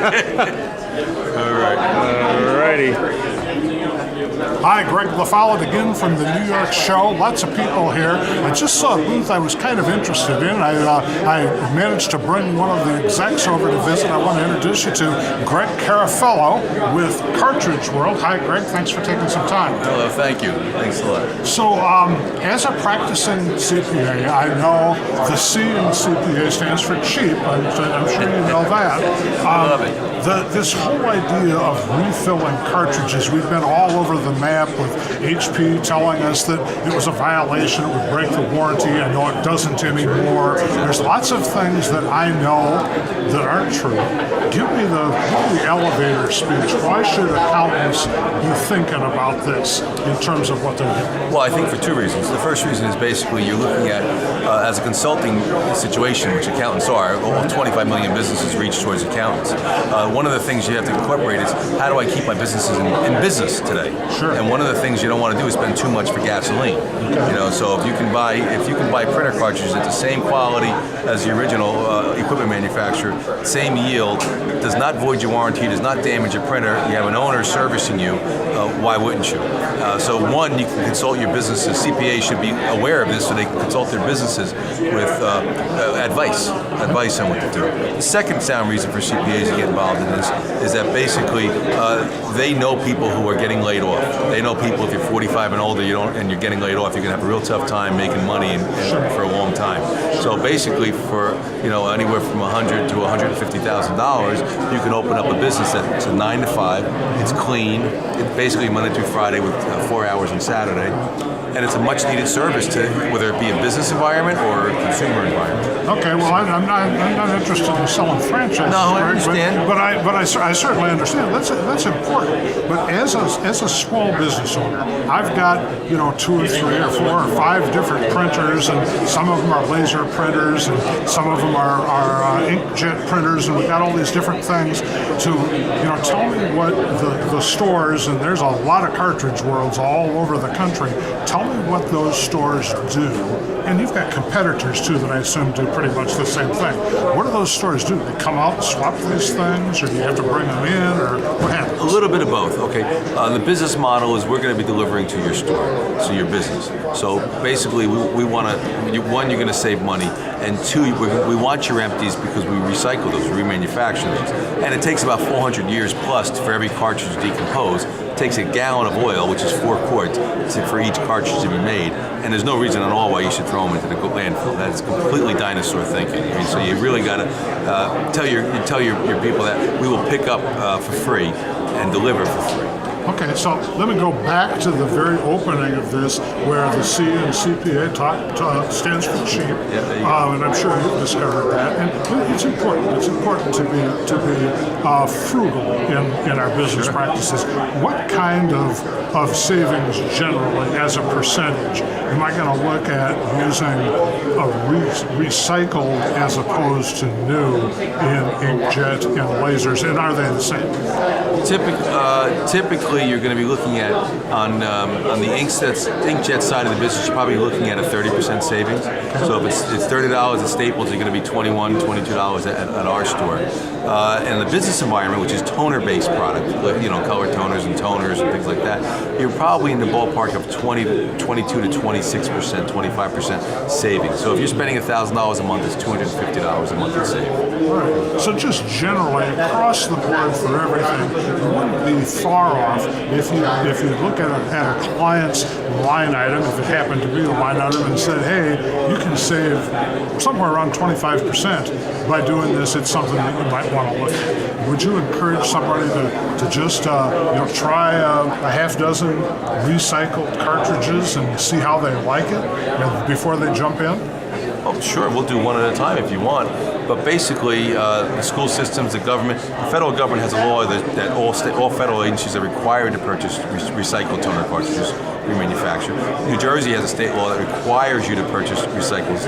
All right. All righty. Hi, Greg LaFollette again from the New York show. Lots of people here. I just saw a booth I was kind of interested in. I managed to bring one of the execs over to visit. I want to introduce you to Greg Carafello with Cartridge World. Hi, Greg. Thanks for taking some time. Hello, thank you. Thanks a lot. So, as a practicing CPA, I know the C in CPA stands for cheap. I'm sure you know that. I love it. This whole idea of refilling cartridges, we've been all over the map with HP telling us that it was a violation, it would break the warranty. I know it doesn't anymore. There's lots of things that I know that aren't true. Give me the elevator speech. Why should accountants be thinking about this in terms of what they're doing? Well, I think for two reasons. The first reason is basically you're looking at, as a consulting situation, which accountants are, all 25 million businesses reach towards accountants. One of the things you have to incorporate is how do I keep my businesses in business today? Sure. And one of the things you don't want to do is spend too much for gasoline. Okay. You know, so if you can buy printer cartridges at the same quality as the original equipment manufacturer, same yield, does not void your warranty, does not damage your printer, you have an owner servicing you, why wouldn't you? So one, you can consult your businesses. CPAs should be aware of this so they can consult their businesses with advice on what to do. The second sound reason for CPAs to get involved in this is that basically they know people who are getting laid off. They know people, if you're 45 and older, and you're getting laid off, you're going to have a real tough time making money for a long time. So basically, for anywhere from $100,000 to $150,000, you can open up a business that's a 9 to 5. It's clean. It's basically Monday through Friday with 4 hours on Saturday. And it's a much needed service to whether it be a business environment or a consumer environment. Okay, well, I'm not interested in selling franchises. No, I understand. But I certainly understand. That's important. But as a small business owner, I've got 2 or 3 or 4 or 5 different printers, and some of them are laser printers, and some of them are inkjet printers, and we've got all these different things. To tell me what the stores, and there's a lot of Cartridge Worlds all over the country. Tell me what those stores do. And you've got competitors too that I assume do pretty much the same thing. What do those stores do? They come out and swap these things, or do you have to bring them in, or what happens? A little bit of both. Okay. The business model is we're going to be delivering to your store, to your business. So basically, we want to, one, you're going to save money, and two, we want your empties because we recycle those, we remanufacture those. And it takes about 400 years plus for every cartridge to decompose. It takes a gallon of oil, which is 4 quarts, for each cartridge to be made. And there's no reason at all why you should throw them into the landfill. That's completely dinosaur thinking. I mean, so you really got to tell your people that we will pick up for free and deliver for free. Okay, so let me go back to the very opening of this, where the C in CPA stands for cheap, and I'm sure you've discovered that. And it's important. It's important to be frugal in our business practices. What kind of savings generally, as a percentage, am I going to look at using recycled as opposed to new in inkjet and lasers, and are they the same? Typically, you're going to be looking at on the inkjet side of the business, you're probably looking at a 30% savings. So if it's $30 at Staples, you're going to be $21, $22 at our store. And the business environment, which is toner-based product, color toners and toners and things like that, you're probably in the ballpark of 22 to 26%, 25% savings. So if you're spending $1,000 a month, it's $250 a month in savings. Right. So just generally across the board for everything, you wouldn't be far off if you look at a client's line item, if it happened to be the line item, and said, hey, you can save somewhere around 25% by doing this. It's something that you might want to look at. Would you encourage somebody to just try a half dozen recycled cartridges and see how they like it before they jump in? Oh, sure, we'll do one at a time if you want. But basically, the school systems, the government, the federal government has a law that all federal agencies are required to purchase recycled toner cartridges, remanufactured. New Jersey has a state law that requires you to purchase recycled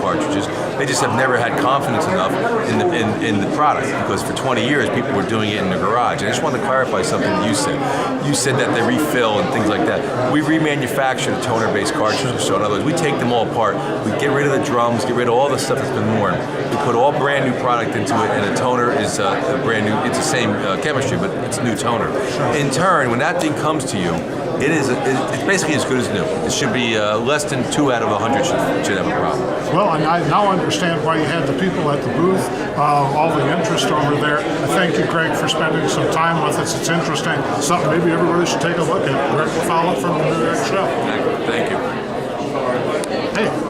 cartridges. They just have never had confidence enough in the product, because for 20 years people were doing it in the garage. And I just wanted to clarify something that you said. You said that they refill and things like that. We remanufacture toner-based cartridges. So in other words, we take them all apart. We get rid of the drums, get rid of all the stuff that's been worn. can put all brand new product into it, and the toner is a brand new. It's the same chemistry, but it's a new toner. In turn, when that thing comes to you, it's basically as good as new. It should be less than 2 out of 100 should have a problem. Well, and I now understand why you had the people at the booth, all the interest over there. Thank you, Greg, for spending some time with us. It's interesting. Something maybe everybody should take a look at. Greg Fowler from the New York Show. Thank you. Hey.